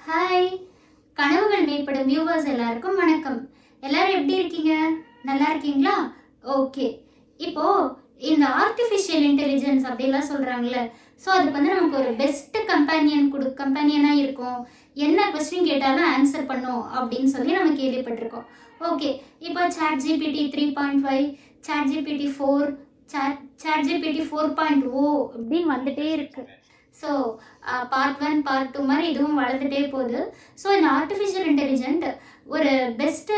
Hi, கனவுகள் மேம்படும் viewers எல்லாருக்கும் வணக்கம். எல்லாரும் எப்படி இருக்கீங்க? நல்லா இருக்கீங்களா? ஓகே. இப்போ இந்த ஆர்டிஃபிஷியல் இன்டெலிஜென்ஸ் அப்படிலாம் சொல்றாங்கல்ல, ஸோ அதுக்கு வந்து நமக்கு ஒரு பெஸ்ட் கம்பேனியனாக இருக்கும். என்ன கொஸ்டின் கேட்டாலும் ஆன்சர் பண்ணும் அப்படின்னு சொல்லி நம்ம கேள்விப்பட்டிருக்கோம். ஓகே, இப்போ chat GPT 3.5, chat GPT 4, chat GPT 4.0 அப்படின்னு வந்துட்டே இருக்கு. ஸோ பார்ட் 1 பார்ட் 2 மாதிரி இதுவும் வளர்ந்துட்டே போகுது. ஸோ இந்த ஆர்டிஃபிஷியல் இன்டெலிஜென்ட் ஒரு பெஸ்ட்டு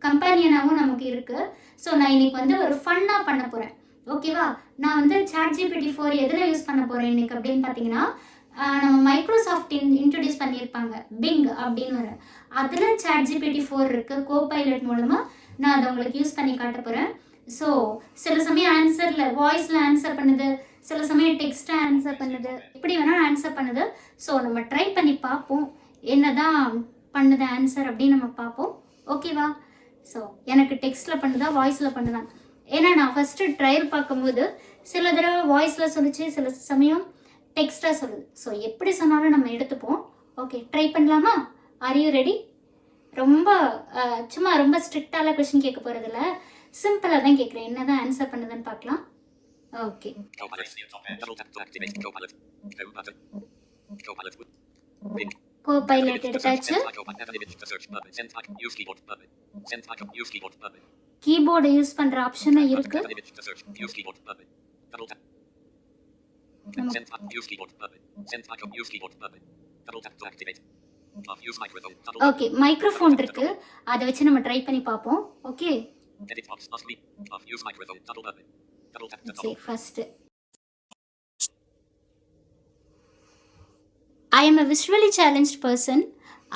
கம்பேனியனாகவும் நமக்கு இருக்குது. ஸோ நான் இன்னைக்கு வந்து ஒரு ஃபன்னாக பண்ண போகிறேன். ஓகேவா? நான் வந்து சாட் ஜிபிடி 4 எதில் யூஸ் பண்ண போகிறேன் இன்னைக்கு அப்படின்னு பார்த்தீங்கன்னா, நம்ம மைக்ரோசாஃப்ட் இன்ட்ரடியூஸ் பண்ணியிருப்பாங்க பிங் அப்படின்னு ஒரு அதில் சாட் ஜிபிடி 4 இருக்குது. கோபைலட் மூலமாக நான் அதை உங்களுக்கு யூஸ் பண்ணி காட்ட போகிறேன். ஸோ சில சமயம் ஆன்சரில் வாய்ஸில் ஆன்சர் பண்ணுது, சில சமயம் டெக்ஸ்ட்டாக ஆன்சர் பண்ணுது, எப்படி வேணாலும் ஆன்சர் பண்ணுது. ஸோ நம்ம ட்ரை பண்ணி பார்ப்போம் என்ன தான் பண்ணுது ஆன்சர் அப்படின்னு நம்ம பார்ப்போம். ஓகேவா? ஸோ எனக்கு டெக்ஸ்ட்டில் பண்ணுதா வாய்ஸில் பண்ணுதா? ஏன்னா நான் ஃபஸ்ட்டு ட்ரையல் பார்க்கும்போது சில தடவை வாய்ஸில் சொல்லிச்சு, சில சமயம் டெக்ஸ்ட்டாக சொல்லுது. ஸோ எப்படி சொன்னாலும் நம்ம எடுத்துப்போம். ஓகே, ட்ரை பண்ணலாமா? Are you ready? ரொம்ப சும்மா ரொம்ப ஸ்ட்ரிக்டால கொஷின் கேட்க போகிறதில்ல, சிம்பிளாக தான் கேட்குறேன். என்ன தான் ஆன்சர் பண்ணுதுன்னு பார்க்கலாம். ஓகே, கோபைலட் எடுத்தாச்சு. கீபோர்டு யூஸ் பண்ற ஆப்ஷனும் இருக்கு. ஓகே, மைக்ரோஃபோன் இருக்கு, அதை வச்சு நம்ம ட்ரை பண்ணி பார்ப்போம். Okay, first I am a visually challenged person.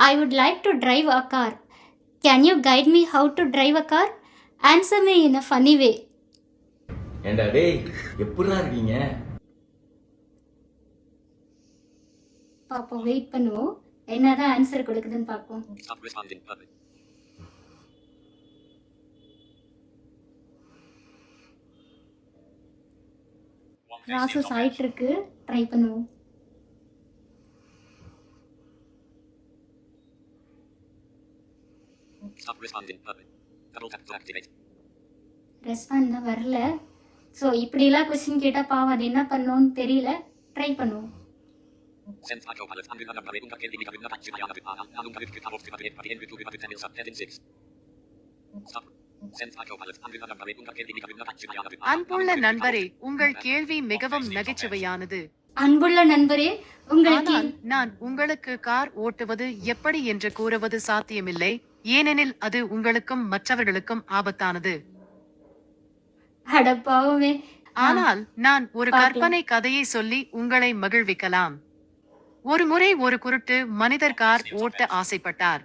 I would like to drive a car. Can you guide me how to drive a car? Answer me in a funny way. ஏண்டா டேய், எப்படிடா இருக்கீங்க? பாப்போம், wait பண்ணுவோம் என்னதான் answer கொடுக்குதுன்னு பார்ப்போம். Process ஆயிட்டு இருக்கு, ட்ரை பண்ணுவோம். ரெஸ்பாண்ட் வரல. ஸோ இப்படிலாம் கொஸ்டின் கேட்டால் பாவம் அது என்ன பண்ணணும்னு தெரியல. ட்ரை பண்ணுவோம். அன்புள்ள நண்பரே, உங்கள் கேள்வி மிகவும் நகைச்சுவையானது. அன்புள்ள நண்பரே, உங்களுக்கு நான் உங்களுக்கு கார் ஓட்டுவது எப்படி என்று கூறுவது சாத்தியமில்லை, ஏனெனில் அது உங்களுக்கும் மற்றவர்களுக்கும் ஆபத்தானது. அடப்பாவே. ஆனால் நான் ஒரு கற்பனை கதையை சொல்லி உங்களை மகிழ்விக்கலாம். ஒரு முறை ஒரு குருட்டு மனிதர் கார் ஓட்ட ஆசைப்பட்டார்.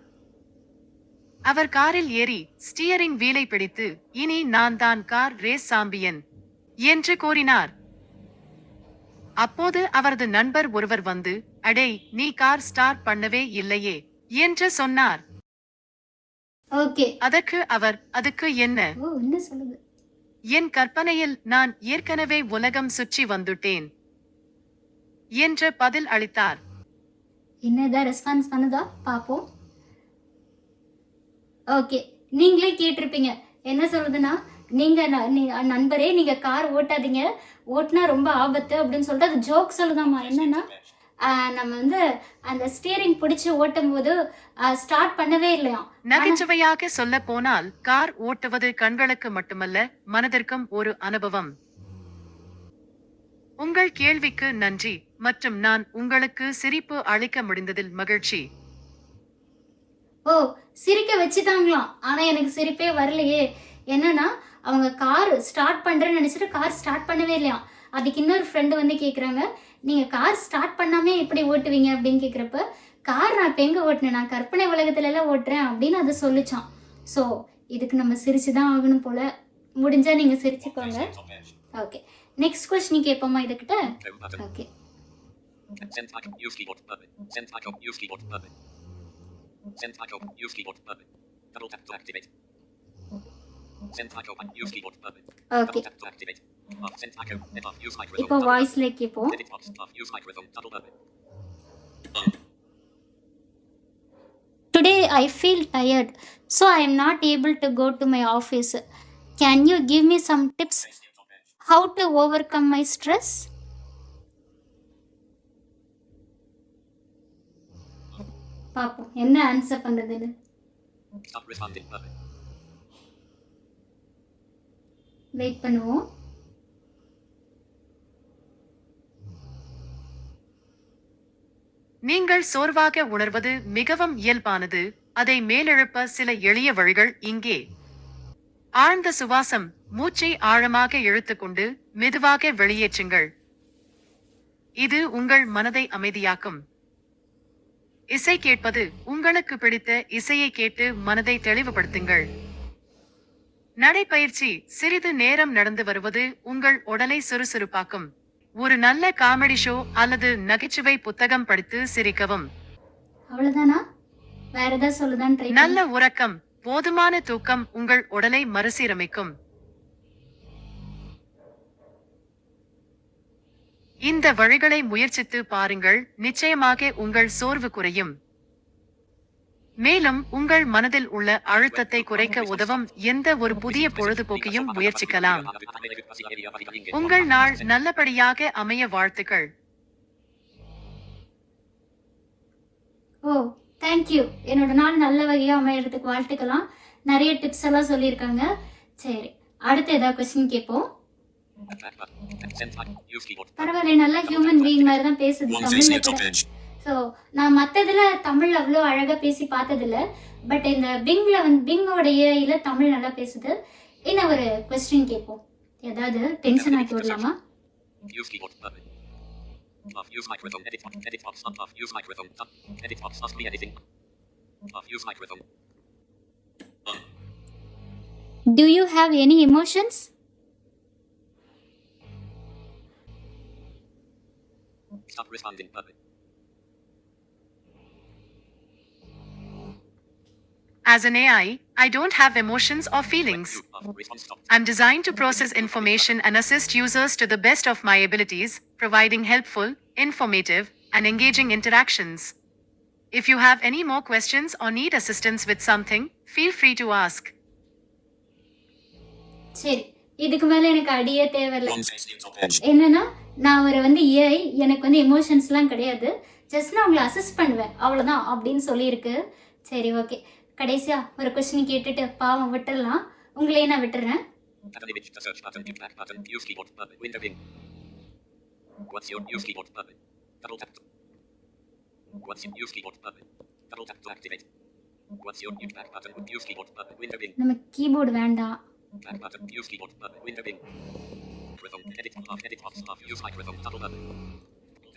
அவர் காரில் ஏறி ஸ்டியரிங் வீலை பிடித்து, இனி நான் தான் கார் ரேஸ் சாம்பியன் என்று கூறினார். அப்போது அவரது நண்பர் ஒருவர் வந்து, அடே, நீ கார் ஸ்டார்ட் பண்ணவே இல்லையே என்று சொன்னார். அதற்கு அவர், அதுக்கு என்ன சொல்லுங்க, என் கற்பனையில் நான் ஏற்கனவே உலகம் சுற்றி வந்துட்டேன் என்று பதில் அளித்தார். என்னதான் ரெஸ்பான்ஸ் பண்ணுதா பாப்போம். ஓகே, நீங்களே கேட்டிருப்பீங்க என்ன சொல்றதுன்னா, நீங்க நண்பரே நீங்க கார் ஓட்டாதீங்க, ஓட்டுனா ரொம்ப ஆபத்து அப்படின்னு சொல்லிட்டு அது ஜோக் சொல்லுதாமா. என்னன்னா, நம்ம வந்து அந்த ஸ்டியரிங் பிடிச்சு ஓட்டும் போது ஸ்டார்ட் பண்ணவே இல்லையா. நகைச்சுவையாக சொல்ல போனால் கார் ஓட்டுவது கண்களுக்கு மட்டுமல்ல, மனதிற்கும் ஒரு அனுபவம். உங்கள் கேள்விக்கு நன்றி மற்றும் நான் உங்களுக்கு சிரிப்பு அளிக்க முடிந்ததில் மகிழ்ச்சி. ஓ, சிரிக்க வச்சுட்டாங்களாம், ஆனா எனக்கு சிரிப்பே வரலையே. என்னன்னா, அவங்க கார் ஸ்டார்ட் பண்றேன்னு நினைச்சிட்டு கார் ஸ்டார்ட் பண்ணவே இல்லையா. அதுக்கு இன்னொரு ஃப்ரெண்டு வந்து கேட்குறாங்க, நீங்கள் கார் ஸ்டார்ட் பண்ணாமே எப்படி ஓட்டுவீங்க அப்படின்னு கேட்குறப்ப, கார் நான் இப்போ எங்கே ஓட்டினேன், நான் கற்பனை உலகத்துலலாம் ஓட்டுறேன் அப்படின்னு அதை சொல்லிச்சான். ஸோ இதுக்கு நம்ம சிரிச்சு தான் ஆகணும் போல். முடிஞ்சால் நீங்கள் சிரிச்சுக்கோங்க. ஓகே, நெக்ஸ்ட் கொஸ்டின் கேட்போமா இதுக்கிட்ட? ஓகே, ஓகே, இப்போ வாய்ஸ்ல கேட்போம். I feel tired, so I am not able to go to my office. Can you give me some tips how to overcome my stress? பாப்போம் என்ன ஆன்சர் பண்றதுன்னு. Stop responding button. வெயிட் பண்ணுவோம். நீங்கள் சோர்வாக உணர்வது மிகவும் இயல்பானது. அதை மேலெழுப்ப சில எளிய வழிகள் இங்கே. ஆழ்ந்த சுவாசம். மூச்சை ஆழமாக இழுத்துக்கொண்டு மெதுவாக வெளியேற்றுங்கள். இது உங்கள் மனதை அமைதியாக்கும். இசை கேட்பது. உங்களுக்கு பிடித்த இசையை கேட்டு மனதை தெளிவுபடுத்துங்கள். நடைப்பயிற்சி. சிறிது நேரம் நடந்து வருவது உங்கள் உடலை சுறுசுறுப்பாக்கும். ஒரு நல்ல காமெடி ஷோ அல்லது நகைச்சுவை புத்தகம் படித்து சிரிக்கவும். அவ்வளவுதானா? வேற ஏதாவது சொல்லுதான் ட்ரை நல்ல உறக்கம். போதுமான தூக்கம் உங்கள் உடலை மறுசீரமைக்கும். இந்த வழிகளை முயற்சித்து பாருங்கள். நிச்சயமாக உங்கள் சோர்வு குறையும். மேலும் உங்கள் மனதில் உள்ள அழுத்தத்தை குறைக்க உதவும் எந்த ஒரு புதிய பொழுதுபோக்கையும் முயற்சிக்கலாம். உங்கள் நாள் நல்லபடியாக அமைய வாழ்த்துக்கள். ஓ தேங்க்யூ. என்னோட நாள் நல்ல வகையாக அமையறதுக்கு வாழ்த்துக்கலாம். நிறைய டிப்ஸ் எல்லாம் சொல்லியிருக்காங்க. சரி, அடுத்து ஏதாவது கொஸ்டின் கேட்போம். பரவாயில்ல, நல்லா ஹியூமன் பீயிங் மாதிரி தான் பேசுது தமிழ்ல கூட. ஸோ நான் மற்றதுல தமிழ் அவ்வளோ அழகாக பேசி பார்த்ததில்ல. பட் இந்த பிங்கோட ஏஐல தமிழ் நல்லா பேசுது. இன்னும் ஒரு கொஸ்டின் கேட்போம். ஏதாவது டென்ஷன் ஆக்கி விடலாமா? Use keyboard button. Off use microphone. Edit box. Off use microphone. Edit box. Ask me anything. Off use microphone. Do you have any emotions? Stop responding button. As an AI, I don't have emotions or feelings. Response stop. I'm designed to process information and assist users to the best of my abilities, providing helpful, informative, and engaging interactions. If you have any more questions or need assistance with something, feel free to ask. சரி, இதுக்கு மேல எனக்கு அடியே தேவையில்லை. என்னன்னா நான் ஒரு AI, எனக்கு எமோஷன்ஸ்லாம் கிடையாது. ஜஸ்ட் நான் உங்களை அசிஸ்ட் பண்ணுவேன், அவ்வளோதான் அப்படின்னு சொல்லியிருக்கு. சரி, ஓகே. கடைசியா ஒரு கொஸ்டின் கேட்டுட்டு பாவம் விட்டுடலாம். உங்களையே நான் விட்டுறேன். Add an image to search button. Back button. Use keyboard button. Window in. What's your use keyboard button? Double tap. What's your use keyboard button? Double tap to activate. What's your back button? Use keyboard button. Window in. நம்ம keyboard வேண்டாம். Back button. Use keyboard button. Window in. Microphone. Edit off. Edit box. Off. Use microphone. Double button.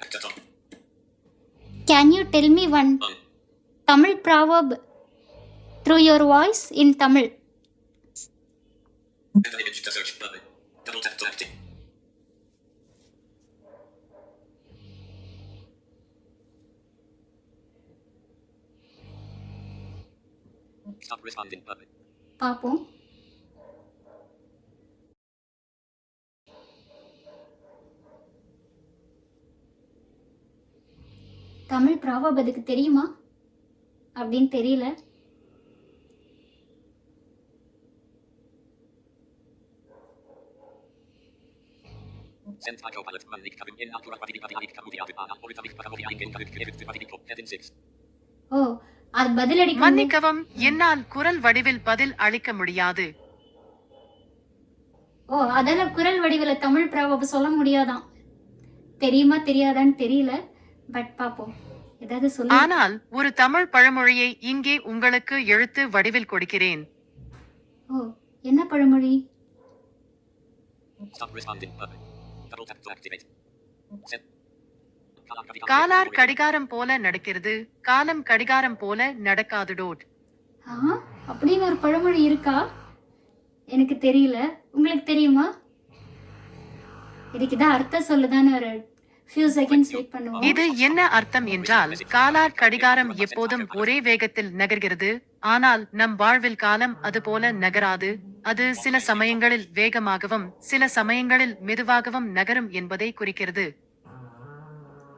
Actor on. Can you tell me one Tamil proverb through your voice in Tamil? Add an image to search button. Double tap to activate. Stop responding button. பாப்போம். Tamil proverb அதுக்கு தெரியுமா அப்படின்னு தெரியல. Send my co-pilot Manik Kavim in Altura Vadini Vadini Kamudi Avipana Oritavik Pakamudi Ingen Kavik Kevik Vadini Pop Heading 6. ஓ, அது பதிலளிக்க மன்னிக்கவும், என்னால் குரல் வடிவில் பதில் அளிக்க முடியாது. ஓ, அதெல்லாம் குரல் வடிவில் தமிழ் ப்ராவர்ப் சொல்ல முடியாதான். தெரியுமா தெரியாதான்னு தெரியல. பட் பாப்போம், ஏதாவது சொல்லு. ஆனால் ஒரு தமிழ் பழமொழியை இங்கே உங்களுக்கு எழுத்து வடிவில் கொடுக்கிறேன். ஓ, என்ன பழமொழி? Stop responding button. Double tap to activate. Send. காலார் கடிகாரம் போல நடக்கிறது, காலம் கடிகாரம் போல நடக்காது. டோட். அப்படின்னு ஒரு பழமொழி இருக்கா? எனக்கு தெரியல. உங்களுக்கு தெரியுமா? இதுக்குதான் அர்த்தம் சொல்லுதான்னு ஒரு few seconds wait பண்ணுவோம். இது என்ன அர்த்தம் என்றால், காலார் கடிகாரம் எப்போதும் ஒரே வேகத்தில் நகர்கிறது, ஆனால் நம் வாழ்வில் காலம் அதுபோல நகராது. அது சில சமயங்களில் வேகமாகவும் சில சமயங்களில் மெதுவாகவும் நகரும் என்பதை குறிக்கிறது.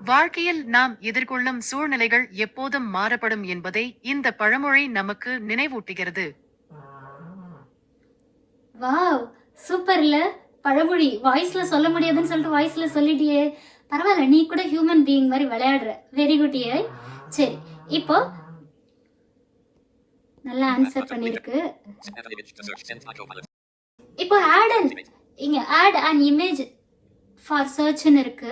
வாழ்க்கையில் நாம் எதிர்கொள்ளும் சூழ்நிலைகள் எப்போதும் மாறுபடும் என்பதை இந்த பழமொழி நமக்கு நினைவூட்டுகிறது. வாவ், சூப்பர்ல. பழமொழி வாய்ஸ்ல சொல்ல முடியாதுன்னு சொல்லிட்டு வாய்ஸ்ல சொல்லிட்டியே. பரவாயில்ல, நீ கூட ஹியூமன் பீயிங் மாதிரி விளையாடுற. வெரி குட் ஏ. சரி, இப்போ நல்லா ஆன்சர் பண்ணிருக்கு. Add an image to search. Send my Copilot. இப்போ இங்க ஆட் அண்ட் இமேஜ் ஃபார் சர்ச்னு இருக்கு.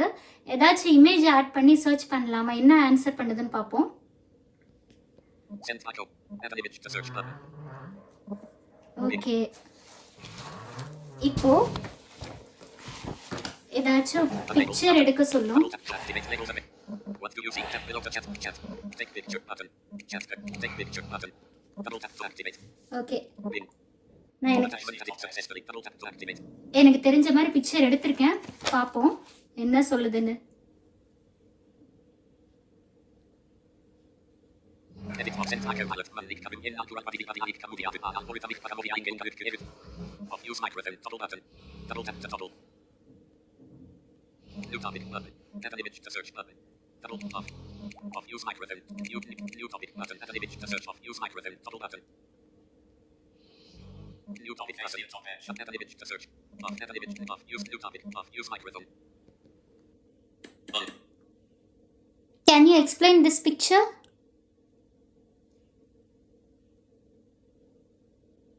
ஏதாச்சும் இமேஜ் ஆட் பண்ணி சர்ச் பண்ணலாமா? என்ன ஆன்சர் பண்ணுதுன்னு பார்ப்போம். Send my Add an image to search button. Okay, இப்போ ஏதாச்சும் பிக்சர் எடுக்க சொல்லும். Double tap to activate labels of it. What do you see? Tap below the chat. Chat. Take picture button. Chat. Take picture button. Double tap to activate. Okay, Bin. நான் Attachment added successfully. Double tap to activate. எனக்கு தெரிஞ்ச மாதிரி picture எடுத்திருக்கேன். பார்ப்போம் என்ன சொல்லுதுன்னு. Edit of send my Copilot. Manlik kabin in akura badi badi alik kamudi adu algorithm pakamudi ingen kabit edit. Of use microphone. Double button. Double tap to double. New topic button. Add an image to search button. Double off. Of use microphone. New topic button. Add an image to search. Of use microphone. Double button. New topic button. Add an image to search. Add an image. Of use new topic. Of use microphone. On. Can you explain this picture?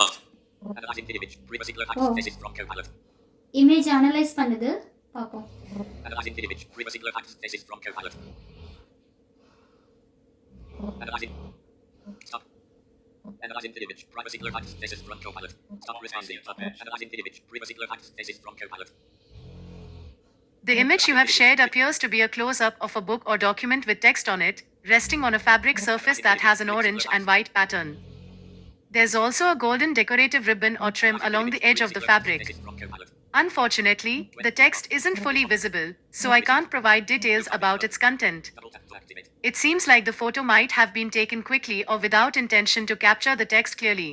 Off. Analyzing the image. Privacy alert. Oh. This is from Copilot. Image analyse பண்ணுது. பார்ப்போம். Analyzing the image. Privacy alert. This is from Copilot. Analyzing. Stop. Analyzing the image. Privacy alert. This is from Copilot. Stop responding. Analyzing the image. Privacy alert. This is from Copilot. The image you have shared appears to be a close-up of a book or document with text on it, resting on a fabric surface that has an orange and white pattern. There's also a golden decorative ribbon or trim along the edge of the fabric. This is from Copilot. Unfortunately, the text isn't fully visible, so I can't provide details about its content. Double tap to activate. It seems like the photo might have been taken quickly or without intention to capture the text clearly.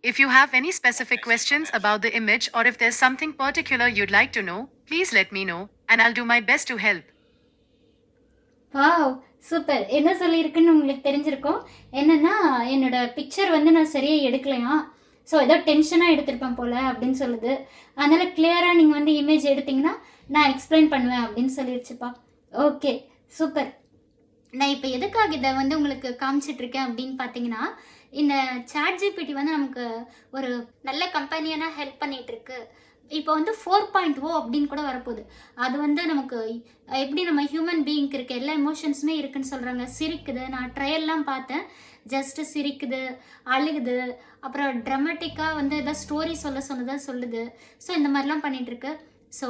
If you have any specific questions about the image or if there's something particular you'd like to know, please let me know, and I'll do my best to help. Wow, super. என்ன சொல்லியிருக்குன்னு உங்களுக்கு தெரிஞ்சிருக்கும். என்னன்னா, என்னோட picture வந்து நான் சரியாக எடுக்கலையா, so ஏதோ டென்ஷனாக எடுத்திருப்பேன் போல் அப்படின்னு சொல்லுது. அதனால் கிளியராக நீங்கள் வந்து இமேஜ் எடுத்திங்கன்னா நான் எக்ஸ்பிளைன் பண்ணுவேன் அப்படின்னு சொல்லிடுச்சுப்பா. Okay, super. நான் இப்போ எதுக்காக இதை வந்து உங்களுக்கு காமிச்சிட்ருக்கேன் அப்படின்னு பார்த்தீங்கன்னா, இந்த ChatGPT வந்து நமக்கு ஒரு நல்ல கம்பெனியான ஹெல்ப் பண்ணிகிட்ருக்கு. இப்போ வந்து 4.0 அப்படின்னு கூட வரப்போகுது. அது வந்து நமக்கு எப்படி நம்ம ஹியூமன் பீயிங்க்கு இருக்க எல்லா எமோஷன்ஸுமே இருக்குன்னு சொல்கிறாங்க. சிரிக்குது, நான் ட்ரையல்லாம் பார்த்தேன். ஜஸ்ட்டு சிரிக்குது, அழுகுது, அப்புறம் ட்ரமேட்டிக்காக வந்து எதாவது ஸ்டோரி சொன்னதாக சொல்லுது. ஸோ இந்த மாதிரிலாம் பண்ணிகிட்ருக்கு. ஸோ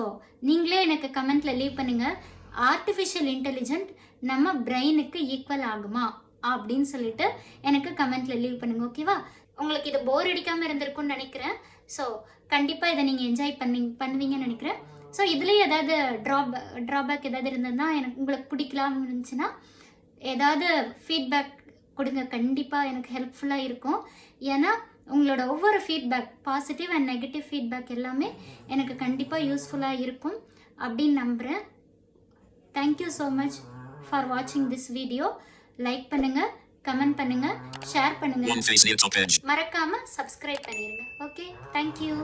நீங்களே எனக்கு கமெண்ட்டில் லீவ் பண்ணுங்கள், ஆர்டிஃபிஷியல் இன்டெலிஜென்ட் நம்ம பிரெயினுக்கு ஈக்குவல் ஆகுமா அப்படின்னு சொல்லிட்டு எனக்கு கமெண்ட்டில் லீவ் பண்ணுங்கள். ஓகேவா? உங்களுக்கு இது போர் அடிக்காமல் இருந்திருக்கும்னு நினைக்கிறேன். ஸோ கண்டிப்பாக இதை நீங்கள் என்ஜாய் பண்ணுவீங்கன்னு நினைக்கிறேன். ஸோ இதுலேயே ஏதாவது ட்ராபேக் ஏதாவது இருந்ததுன்னா, எனக்கு உங்களுக்கு பிடிக்கலாம்னு இருந்துச்சுன்னா ஏதாவது ஃபீட்பேக் கொடுங்க. கண்டிப்பாக எனக்கு ஹெல்ப்ஃபுல்லாக இருக்கும். ஏன்னா உங்களோட ஒவ்வொரு feedback, positive and negative feedback எல்லாமே எனக்கு கண்டிப்பாக யூஸ்ஃபுல்லாக இருக்கும் அப்படின்னு நம்புகிறேன். தேங்க்யூ ஸோ மச் ஃபார் வாட்சிங் திஸ் வீடியோ. லைக் பண்ணுங்கள், கமெண்ட் பண்ணுங்கள், ஷேர் பண்ணுங்கள், மறக்காமல் சப்ஸ்கிரைப் பண்ணிடுங்க. Okay, thank you.